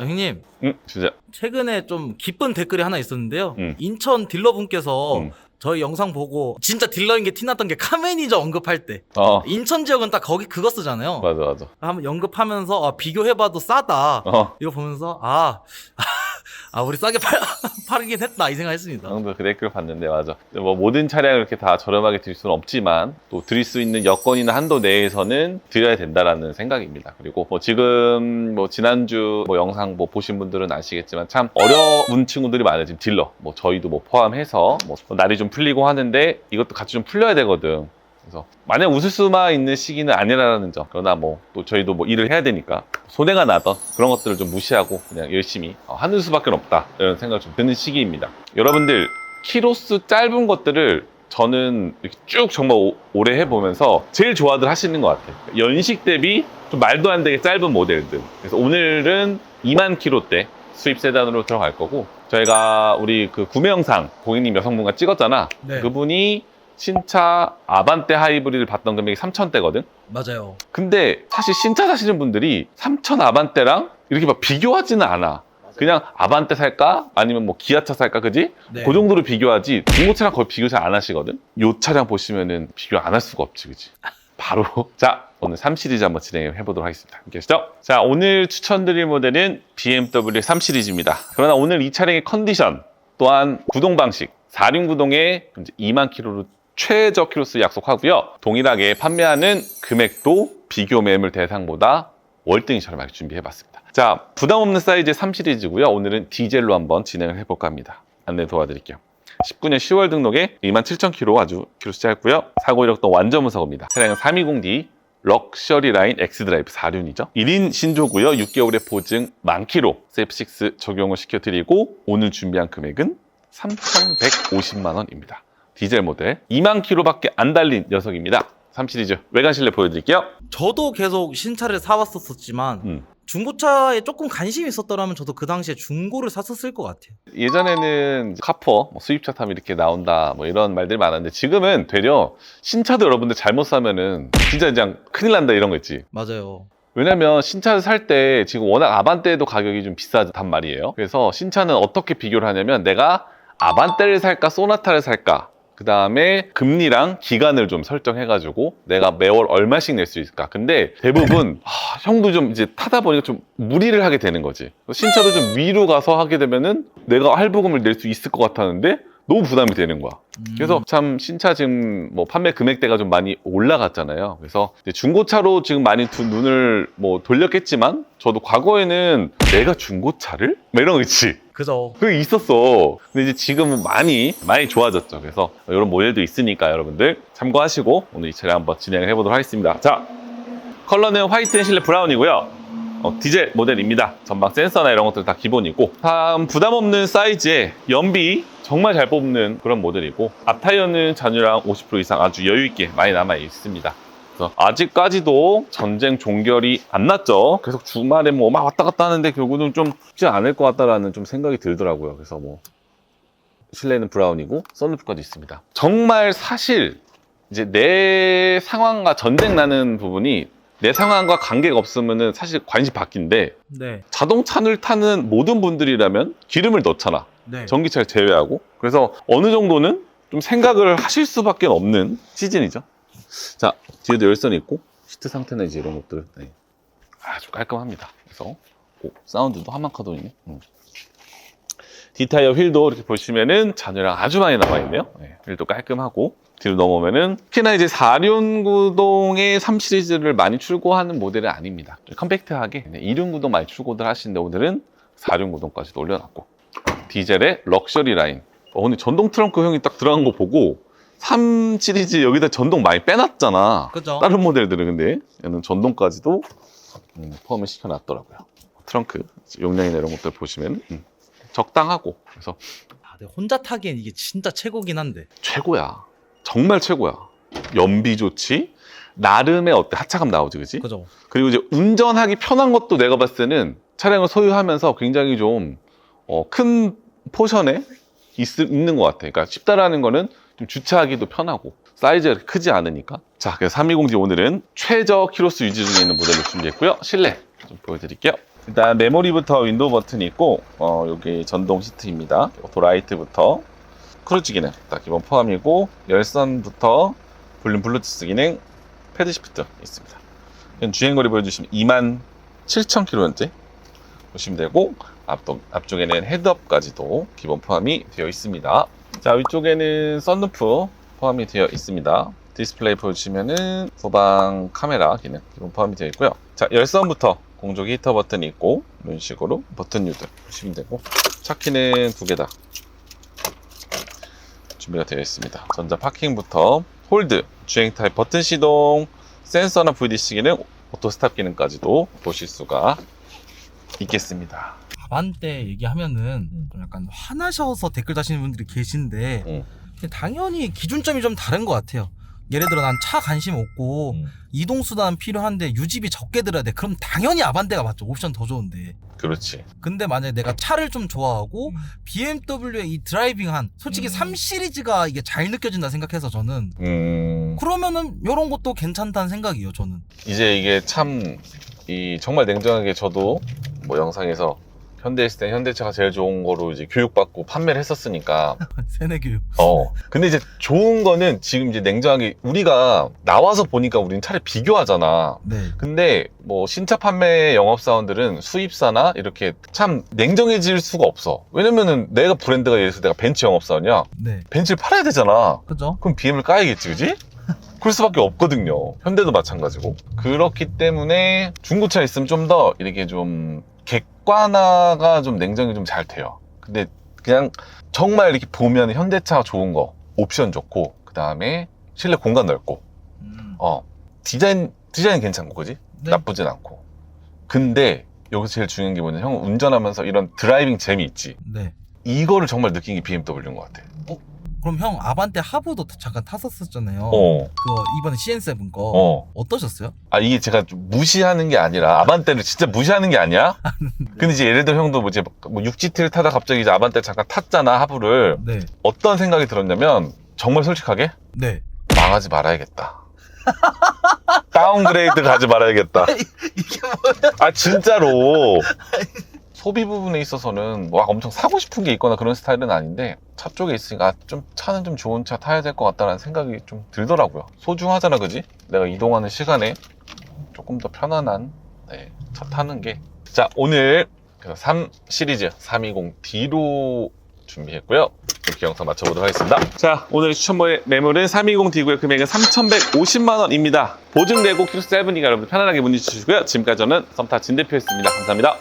형님, 진짜. 최근에 좀 기쁜 댓글이 하나 있었는데요. 인천 딜러분께서 저희 영상 보고 진짜 딜러인 게 티났던 게 카매니저 언급할 때 인천 지역은 딱 거기 그거 쓰잖아요. 맞아. 한번 언급하면서 비교해봐도 싸다. 이거 보면서 우리 싸게 팔긴 했다 이 생각했습니다. 방금 그 댓글 봤는데 맞아. 뭐 모든 차량을 이렇게 다 저렴하게 드릴 수는 없지만 또 드릴 수 있는 여건이나 한도 내에서는 드려야 된다라는 생각입니다. 그리고 뭐 지금 뭐 지난주 뭐 영상 뭐 보신 분들은 아시겠지만 참 어려운 친구들이 많아요. 지금 딜러 뭐 저희도 뭐 포함해서 뭐 날이 좀 풀리고 하는데 이것도 같이 좀 풀려야 되거든. 그래서 만약 웃을 수만 있는 시기는 아니라는 점. 그러나 뭐 또 저희도 뭐 일을 해야 되니까 손해가 나던 그런 것들을 좀 무시하고 그냥 열심히 하는 수밖에 없다 이런 생각이 좀 드는 시기입니다. 여러분들 키로수 짧은 것들을 저는 이렇게 쭉 정말 오래 해보면서 제일 좋아들 하시는 것 같아요. 연식 대비 좀 말도 안 되게 짧은 모델들. 그래서 오늘은 2만 킬로대 수입 세단으로 들어갈 거고, 저희가 우리 그 구매 영상 고객님 여성분과 찍었잖아. 네. 그분이 신차 아반떼 하이브리드를 봤던 금액이 3,000대거든. 맞아요. 근데 사실 신차 사시는 분들이 3,000 아반떼랑 이렇게 막 비교하지는 않아. 그냥 아반떼 살까? 아니면 뭐 기아차 살까? 그지? 네. 그 정도로 비교하지 중고차랑 거의 비교 잘 안 하시거든? 요 차량 보시면은 비교 안 할 수가 없지, 그지? 바로. 자, 오늘 3 시리즈 한번 진행해 보도록 하겠습니다. 함께 하시죠. 자, 오늘 추천드릴 모델은 BMW 3 시리즈입니다. 그러나 오늘 이 차량의 컨디션 또한 구동 방식 4륜 구동에 2만 킬로로 최저 키로수 약속하고요. 동일하게 판매하는 금액도 비교 매물 대상보다 월등히 저렴하게 준비해봤습니다. 자, 부담 없는 사이즈의 3 시리즈고요. 오늘은 디젤로 한번 진행을 해볼까 합니다. 안내 도와드릴게요. 19년 10월 등록에 27,000km 아주 키로수 짧고요. 사고 이력도 완전 무사고입니다. 차량은 320D 럭셔리 라인 X드라이브 4륜이죠. 1인 신조고요. 6개월의 보증 10,000km 세이프6 적용을 시켜드리고 오늘 준비한 금액은 3,150만 원입니다. 디젤 모델 2만 킬로밖에 안 달린 녀석입니다. 3 시리즈 외관 실내 보여드릴게요. 저도 계속 신차를 사왔었지만 중고차에 조금 관심이 있었더라면 저도 그 당시에 중고를 샀었을 것 같아요. 예전에는 카푸어, 수입차 타면 이렇게 나온다 뭐 이런 말들이 많았는데 지금은 되려 신차도 여러분들 잘못 사면은 진짜 그냥 큰일 난다 이런 거 있지. 맞아요. 왜냐면 신차를 살 때 지금 워낙 아반떼도 가격이 좀 비싸단 말이에요. 그래서 신차는 어떻게 비교를 하냐면 내가 아반떼를 살까 소나타를 살까, 그 다음에 금리랑 기간을 좀 설정해가지고 내가 매월 얼마씩 낼 수 있을까. 근데 대부분 형도 좀 이제 타다 보니까 좀 무리를 하게 되는 거지. 신차도 좀 위로 가서 하게 되면은 내가 할부금을 낼 수 있을 것 같았는데 너무 부담이 되는 거야. 그래서 참 신차 지금 뭐 판매 금액대가 좀 많이 올라갔잖아요. 그래서 이제 중고차로 지금 많이 눈을 뭐 돌렸겠지만 저도 과거에는 내가 중고차를? 뭐 이런 거 있지. 그죠. 그게 있었어. 근데 이제 지금은 많이 좋아졌죠. 그래서 이런 모델도 있으니까 여러분들 참고하시고 오늘 이 차량 한번 진행을 해보도록 하겠습니다. 자, 컬러는 화이트 실내 브라운이고요. 디젤 모델입니다. 전방 센서나 이런 것들 다 기본이고, 다음 부담 없는 사이즈에 연비 정말 잘 뽑는 그런 모델이고, 앞 타이어는 잔유량 50% 이상 아주 여유 있게 많이 남아 있습니다. 그래서 아직까지도 전쟁 종결이 안 났죠. 계속 주말에 뭐 막 왔다 갔다 하는데 결국은 좀 쉽지 않을 것 같다라는 좀 생각이 들더라고요. 그래서 뭐 실내는 브라운이고 선루프까지 있습니다. 정말 사실 이제 내 상황과 전쟁 나는 부분이 내 상황과 관계가 없으면은 사실 관심 바뀐데, 네. 자동차를 타는 모든 분들이라면 기름을 넣잖아. 네. 전기차를 제외하고. 그래서 어느 정도는 좀 생각을 하실 수밖에 없는 시즌이죠. 자, 뒤에도 열선이 있고 시트 상태나 이제 이런 것들 아주 깔끔합니다. 그래서 사운드도 하만카돈이네. D타이어 휠도 이렇게 보시면은 잔유량 아주 많이 남아있네요. 휠도 깔끔하고, 뒤로 넘어오면은 특히나 이제 4륜 구동의 3 시리즈를 많이 출고하는 모델은 아닙니다. 컴팩트하게 2륜 구동 많이 출고들 하시는데 오늘은 4륜 구동까지도 올려놨고, 디젤의 럭셔리 라인. 근데 전동 트렁크형이 딱 들어간 거 보고 3 시리즈 여기다 전동 많이 빼놨잖아. 그죠. 다른 모델들은. 근데 얘는 전동까지도 포함을 시켜놨더라고요. 트렁크 용량이나 이런 것들 보시면 적당하고. 그래서 네, 혼자 타기엔 이게 진짜 최고긴 한데. 최고야. 정말 최고야. 연비 좋지. 나름의 하차감 나오지, 그지? 그죠. 그리고 이제 운전하기 편한 것도 내가 봤을 때는 차량을 소유하면서 굉장히 좀 큰 포션에 있는 것 같아. 그러니까 쉽다라는 거는 좀 주차하기도 편하고 사이즈가 크지 않으니까. 자, 그래서 320D 오늘은 최저 키로수 유지 중에 있는 모델로 준비했고요. 실내 좀 보여드릴게요. 일단 메모리부터 윈도우 버튼이 있고 여기 전동 시트입니다. 오토라이트부터 크루즈 기능 다 기본 포함이고, 열선부터 볼륨 블루투스 기능, 패드 시프트 있습니다. 주행거리 보여주시면 27,000km 현재 보시면 되고, 앞쪽에는 헤드업까지도 기본 포함이 되어 있습니다. 자, 위쪽에는 썬루프 포함이 되어 있습니다. 디스플레이 보여주시면은 후방 카메라 기능 기본 포함이 되어 있고요. 자, 열선부터 공조기 히터 버튼이 있고, 이런 식으로 버튼 유들 보시면 되고, 차키는 2개 다 준비가 되어 있습니다. 전자 파킹부터 홀드, 주행 타입 버튼 시동, 센서나 VDC 기능, 오토 스탑 기능까지도 보실 수가 있겠습니다. 아반떼 얘기하면은 좀 약간 화나셔서 댓글 다시는 분들이 계신데 근데 당연히 기준점이 좀 다른 것 같아요. 예를 들어 난 차 관심 없고 이동수단 필요한데 유지비 적게 들어야 돼. 그럼 당연히 아반떼가 맞죠. 옵션 더 좋은데. 그렇지. 근데 만약에 내가 차를 좀 좋아하고 BMW의 이 드라이빙한 솔직히 3 시리즈가 이게 잘 느껴진다 생각해서 저는 그러면은 이런 것도 괜찮다는 생각이에요. 저는 이제 이게 참 정말 냉정하게 저도 뭐 영상에서 현대 있을 때 현대차가 제일 좋은 거로 이제 교육받고 판매를 했었으니까. 세뇌교육. 근데 이제 좋은 거는 지금 이제 냉정하게 우리가 나와서 보니까 우리는 차를 비교하잖아. 네. 근데 뭐 신차 판매 영업사원들은 수입사나 이렇게 참 냉정해질 수가 없어. 왜냐면은 내가 브랜드가 예를 들어서 내가 벤츠 영업사원이야. 네. 벤츠를 팔아야 되잖아. 그죠? 그럼 BM을 까야겠지, 그지? 그럴 수밖에 없거든요. 현대도 마찬가지고. 그렇기 때문에 중고차 있으면 좀 더 이렇게 좀 객관화가 좀 냉정이 좀 잘 돼요. 근데 그냥 정말 이렇게 보면 현대차 좋은 거, 옵션 좋고, 그 다음에 실내 공간 넓고, 디자인 괜찮고, 그지? 네. 나쁘진 않고. 근데 여기서 제일 중요한 게 뭐냐면 형 운전하면서 이런 드라이빙 재미 있지. 네. 이거를 정말 느낀 게 BMW인 것 같아. 그럼 형 아반떼 하부도 잠깐 탔었잖아요. 그거 이번에 CN7 거 어떠셨어요? 이게 제가 좀 무시하는 게 아니라, 아반떼를 진짜 무시하는 게 아니야. 근데 이제 예를 들어 형도 뭐 이제 뭐 6GT를 타다 갑자기 이제 아반떼 잠깐 탔잖아, 하부를. 네. 어떤 생각이 들었냐면, 정말 솔직하게 네. 망하지 말아야겠다. 다운그레이드 가지 말아야겠다. 이게 뭐야? 진짜로. 소비 부분에 있어서는 막 엄청 사고 싶은 게 있거나 그런 스타일은 아닌데, 차 쪽에 있으니까 좀 차는 좀 좋은 차 타야 될 것 같다는 생각이 좀 들더라고요. 소중하잖아, 그지? 내가 이동하는 시간에 조금 더 편안한 차 타는 게. 자, 오늘 3 시리즈 320D로 준비했고요. 이렇게 영상 마쳐보도록 하겠습니다. 자, 오늘 추천모의 매물은 320D고요. 금액은 3,150만원입니다. 보증되고 키로수 짧으니까 여러분 편안하게 문의 주시고요. 지금까지 저는 썸타 진대표였습니다. 감사합니다.